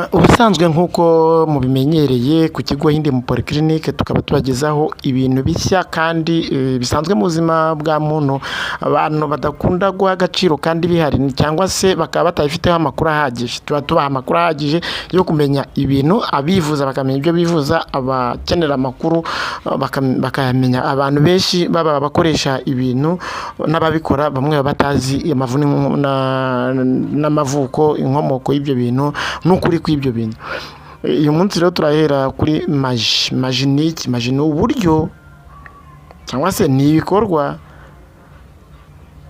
Ubusanzwe nk'uko mubimenyereye ku kigo Hinde mu Polyclinique tukaba tubagezaho ibintu bishya kandi bisanzwe mu buzima bwa muntu abantu badakunda guha agaciro kandi bihari cyangwa se bakaba batayifiteho amakuru ahagije. Tubaha amakuru ahagije yo kumenya ibintu abivuza bakamenya ibyo bivuza, abakenera amakuru bakamenya. Abantu benshi baba bakoresha ibintu n'ababikora bamwe batazi amavuni n'amavuko, inkomoko y'ibyo bintu n'ukuri kw'ibyo bintu. Uyu munsi rero turahera kuri maji ni iki? Maji ni uburyo cyangwa se ni ibikorwa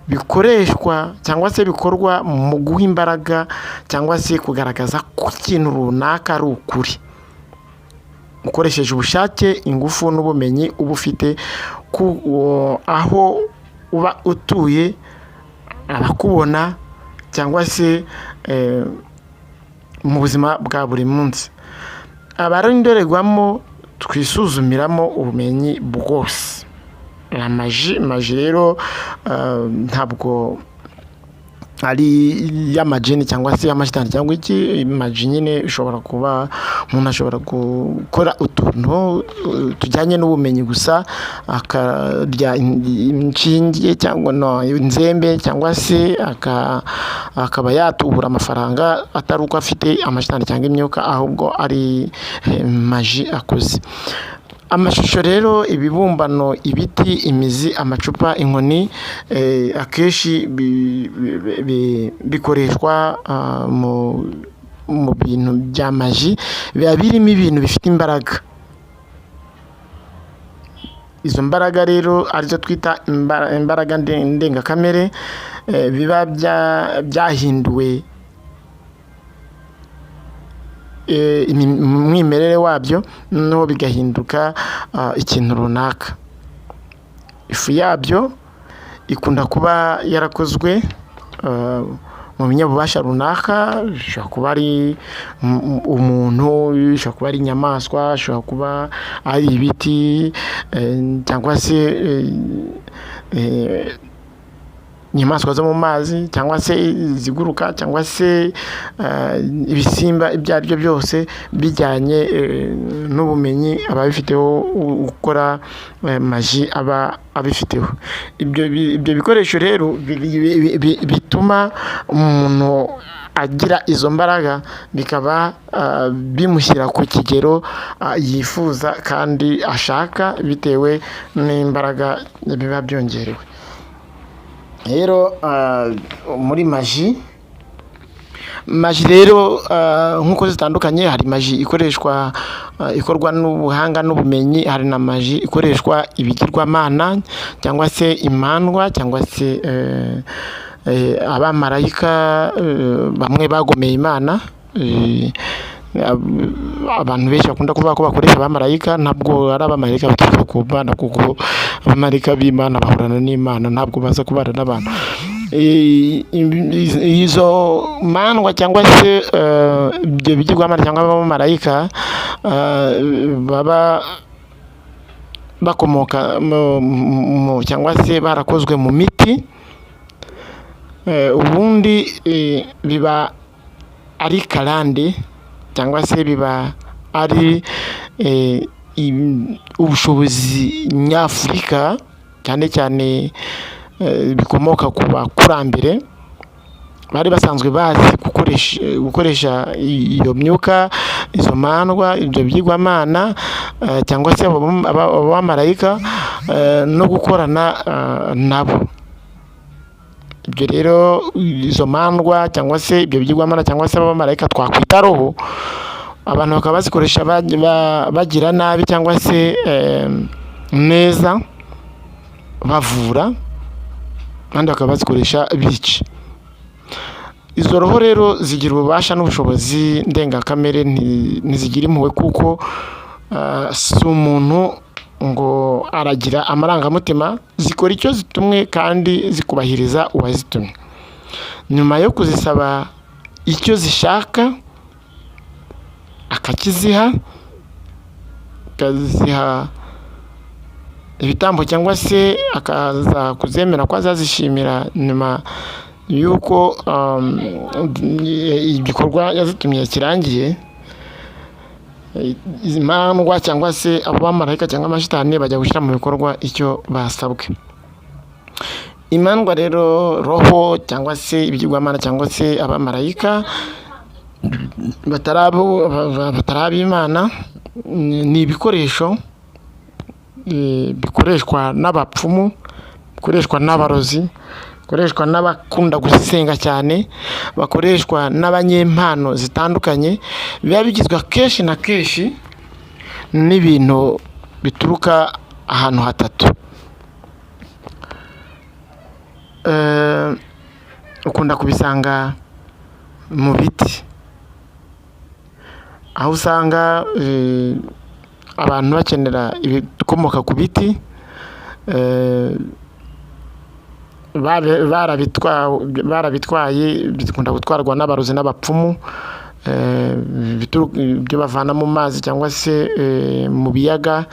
bikoreshwa cyangwa se bikorwa mu guha imbaraga cyangwa se kugaragaza ko ikintu runaka ari ukuri, ukoresheje ubushake, ingufu n'ubumenyi uba ufite aho uba utuye, abakubona cyangwa se mu buzima bwa buri munsi. Aba ari indorerwamo twisuzumiramo ubumenyi bwose. Maji rero ntabwo ari y'amajini cyangwa se y'amashitani cyangwa iki. Maji nyine ushobora kuba umuntu ashobora gukora utuntu tujyanye n'ubumenyi gusa, akarya inshinge cyangwa inzembe cyangwa se akaba yatubura amafaranga atari uko afite amashitani cyangwa imyuka, ahubwo ari maji akoze. Amashusho rero, ibibumbano, ibiti, imizi, amacupa, inkoni, akenshi bikoreshwa mu bintu bya maji, biba birimo ibintu bifite imbaraga. Izo mbaraga rero arizo twita imbaraga ndengakamere, biba byahinduwe umwimerere wabyo no bigahinduka ikintu runaka. Ifu yabyo ikunda kuba yarakozwe mu binyabubasha runaka, bishobora kuba ari umuntu, bishobora kuba ari inyamaswa, bishobora kuba ari ibiti cyangwa se inyamaswa zo mu mazi cyangwa se iziguruka cyangwa se ibisimba. Ibyo ari byo byose bijyanye n'ubumenyi ababifiteho, gukora maji aba abifiteho. Ibyo bikoresho rero bituma umuntu agira izo mbaraga, bikaba bimushyira ku kigero yifuza kandi ashaka bitewe n'imbaraga biba byongerewe. Rero muri maji rero nk'uko zitandukanye, hari maji ikorwa n'ubuhanga n'ubumenyi, hari na maji ikoreshwa ibigirwamana cyangwa se imandwa cyangwa se abamarayika bamwe bagomeye Imana. Abantu benshi bakunda kuvuga ko bakoresha abamarayika, ntabwo ari abamarayika baturuka ku Mana, kuko abamarayika b'Imana bahorana n'Imana, ntabwo baza kubana n'abantu. Izo mandwa cyangwa se ibyo bigirwamana cyangwa abamarayika baba bakomoka cyangwa se barakozwe mu miti, ubundi biba ari karande cyangwa se biba ari ubushobozi nyafurika, cyane cyane bikomoka ku bakurambere bari basanzwe bazi gukoresha iyo myuka, izo mandwa, ibyo byigwamana cyangwa se abamarayika no gukorana nabo. Ibyo rero, izo mandwa cyangwa se ibyo byigwamana cyangwa se abamarayika twakwita roho, abantu bakaba bazikoresha bagira nabi cyangwa se neza, bavura, kandi bakaba bazikoresha bica. Izo roho rero zigira ububasha n'ubushobozi ndengakamere, ntizigira impuhwe, kuko si umuntu ngo aragira amarangamutima. Zikora icyo zitumwe kandi zikubahiriza uwazitumye. Nyuma yo kuzisaba icyo zishaka akakiziha, akaziha ibitambo cyangwa se akaza kuzemera ko azazishimira nyuma yuko igikorwa yazitumiye kirangiye, izi mandwa cyangwa se abo bamarayika cyangwa amashitani bajya gushyira mu bikorwa icyo basabwe. Imandwa rero, roho cyangwa se ibigirwamana cyangwa se abamarayika batari Imana, ni ibikoresho bikoreshwa n'abapfumu, bikoreshwa n'abarozi, bikoreshwa n'abakunda gusenga cyane, bakoreshwa n'abanyempano zitandukanye, biba bigizwe akenshi na kenshi n'ibintu bituruka ahantu hatatu. Ukunda kubisanga mu biti, aho usanga abantu bakenera ibikomoka ku biti, barabitwaye, bikunda gutwarwa n'abarozi n'abapfumu, ibyo bavana mu mazi cyangwa se mu biyaga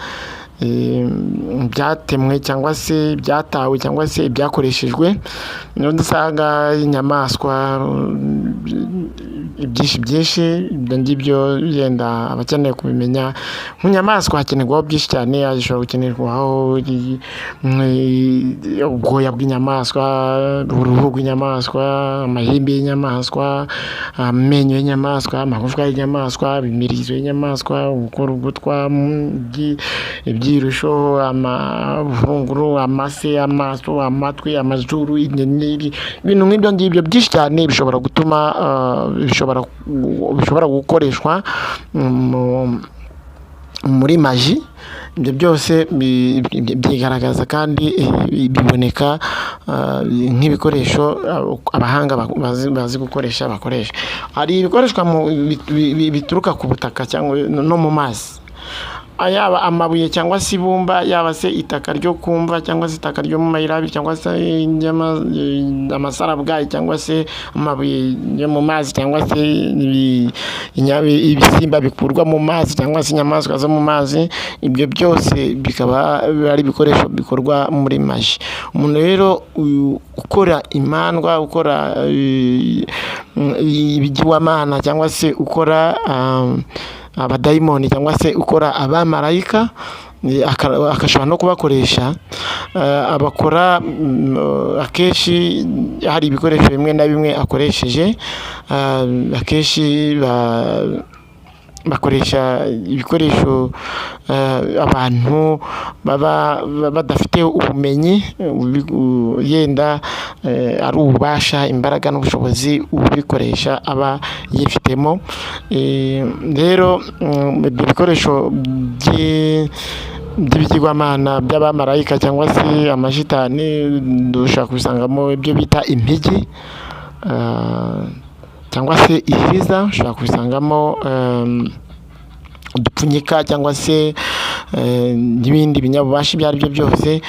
byatemwe cyangwa se byatawe cyangwa se byakoreshejwe. niho dusanga inyamaswa byinshi, ibyo ngibyo yenda abakeneye kubimenya. Nk'inyamaswa hakenerwaho byinshi cyane, hashobora gukenerwaho ubwoya bw'inyamaswa, uruhu rw'inyamaswa, amahembe y'inyamaswa, amenyo y'inyamaswa, amagufwa y'inyamaswa, imirizo y'inyamaswa, ugutwa, ibyirusho, amahunguru, amase, amaso, amatwi, amazuru, ibintu nk'ibyo ngibyo byinshi cyane bishobora gutuma bishobora gukoreshwa muri maji. Ibyo byose byigaragaza kandi biboneka nk'ibikoresho abahanga bazi gukoresha bakoresha. Hari ibikoreshwa bituruka ku butaka cyangwa no mu mazi, yaba amabuye cyangwa se ibumba, yaba se itaka ryo kumva cyangwa se itaka ryo mu mayirabi cyangwa se amasarabwayi cyangwa se amabuye yo mu mazi cyangwa se ibisimba bikurwa mu mazi cyangwa se inyamaswa zo mu mazi. Ibyo byose bikaba ari ibikoresho bikorwa muri maji. Umuntu rero ukora imandwa, ukora ibigirwamana cyangwa se ukora abadayimoni cyangwa se ukora abamarayika, akashobora no kubakoresha, abakora akenshi hari ibikoresho bimwe na bimwe akoresheje. Akenshi bakoresha ibikoresho abantu baba badafite ubumenyi, yenda ari ububasha, imbaraga n'ubushobozi ubikoresha aba yifitemo. Rero ibyo bikoresho by'ibigirwamana by'abamarayika cyangwa se amashitani dushaka kubisangamo ibyo bita impigi cyangwa se ihiriza, ushobora kubisangamo udupfunyika cyangwa se n'ibindi binyabubasha ibyo ari byo byose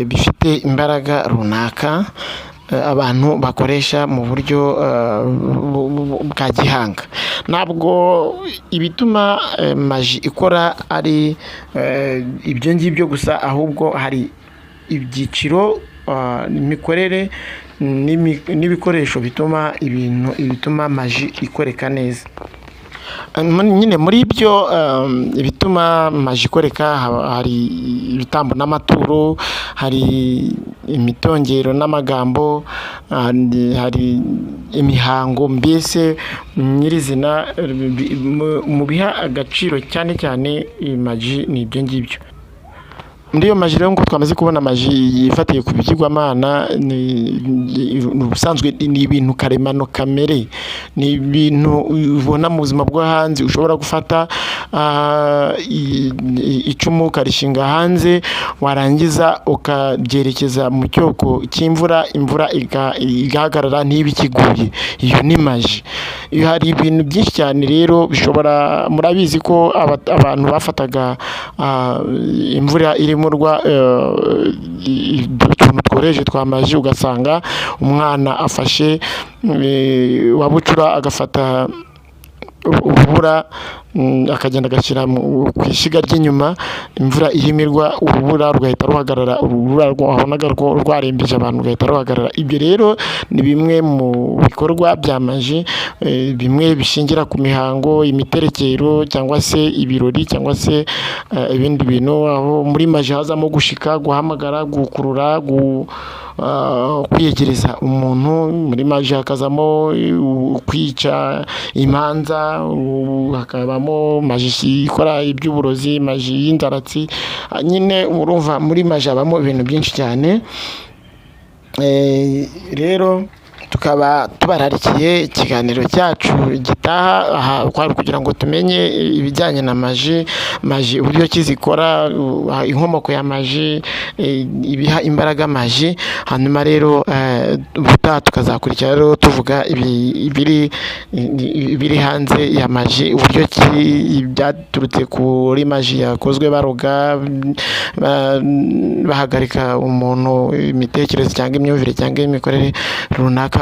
bifite imbaraga runaka abantu bakoresha mu buryo bwa gihanga. Ntabwo ibituma maji ikora ari ibyo ngibyo gusa, ahubwo hari ibyiciro, imikorere n'ibikoresho bituma maji ikoreka neza. Nyine muri ibyo bituma maji ikoreka hari ibitambo n'amaturo, hari imitongero n'amagambo, hari imihango, mbese nyirizina mu biha agaciro cyane cyane maji ni ibyo ngibyo. Muri iyo maji rero, nk'uko twamaze kubona, maji yifatiye ku bigirwamana ubusanzwe ni ibintu karemano kamere, ni ibintu ubona mu buzima bwo hanze. Ushobora gufata icumu ukarishinga hanze, warangiza ukabyerekeza mu cyoko cy'imvura, imvura igahagarara ntibe ikiguye. Iyo ni maji. Hari ibintu byinshi cyane rero bishobora, murabizi ko abantu bafataga imvura irimo utuntu tworoheje twa maji, ugasanga umwana afashe wa bucura agafata urubura akagenda agashyira ku ishyiga ry'inyuma, imvura ihimirwa, urubura rugahita ruhagarara, urubura wabonaga rwarembeje abantu rugahita ruhagarara. Ibyo rero ni bimwe mu bikorwa bya maji, bimwe bishingira ku mihango, imiterekero cyangwa se ibirori cyangwa se ibindi bintu, aho muri maji hazamo gushika, guhamagara, gukurura, kwiyegereza umuntu. Muri maji hakazamo kwica imanza, hakabamo maji ikora iby'uburozi, maji y'inzaratsi. Nyine urumva muri maji habamo ibintu byinshi cyane. Rero tukaba tubararikiye ikiganiro cyacu gitaha, aha kwari kugira ngo tumenye ibijyanye na maji uburyo kizikora, inkomoko ya maji, ibiha imbaraga maji. Hanyuma rero ubutaha tukazakurikira rero tuvuga ibiri hanze ya maji, uburyo byaturutse kuri maji yakozwe baroga, bahagarika umuntu imitekerereze cyangwa imyumvire cyangwa imikorere runaka